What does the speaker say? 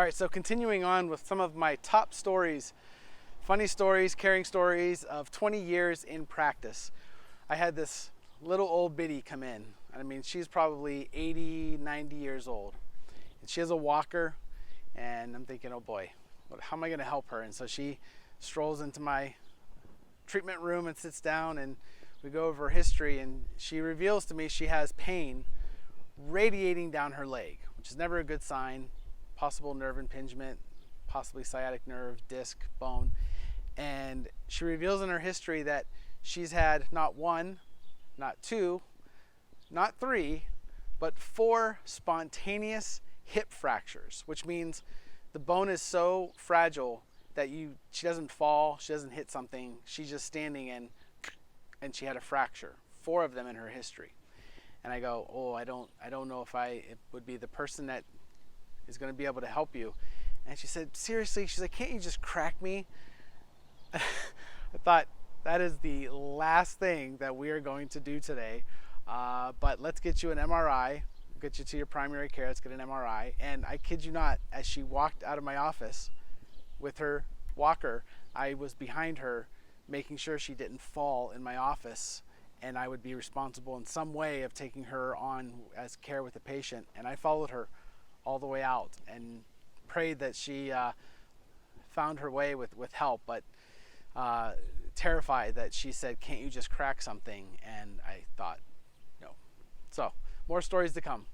All right, so continuing on with some of my top stories, funny stories, caring stories of 20 years in practice. I had this little old biddy come in. I mean, she's probably 80, 90 years old. And she has a walker, and I'm thinking, oh boy, how am I going to help her? And so she strolls into my treatment room and sits down, and we go over her history, and she reveals to me she has pain radiating down her leg, which is never a good sign. Possible nerve impingement, possibly sciatic nerve, disc, bone. And she reveals in her history that she's had not one, not two, not three, but 4 spontaneous hip fractures, which means the bone is so fragile that she doesn't fall, she doesn't hit something, she's just standing and she had a fracture. 4 of them in her history. And I go, oh, I don't know if it would be the person that is going to be able to help you. And she said, seriously? She's like, can't you just crack me? I thought, that is the last thing that we are going to do today. But let's get you an MRI, get you to your primary care, let's get an MRI. And I kid you not, as she walked out of my office with her walker, I was behind her making sure she didn't fall in my office, and I would be responsible in some way of taking her on as care with the patient. And I followed her all the way out and prayed that she found her way with help, but terrified that she said, can't you just crack something? And I thought, no. So more stories to come.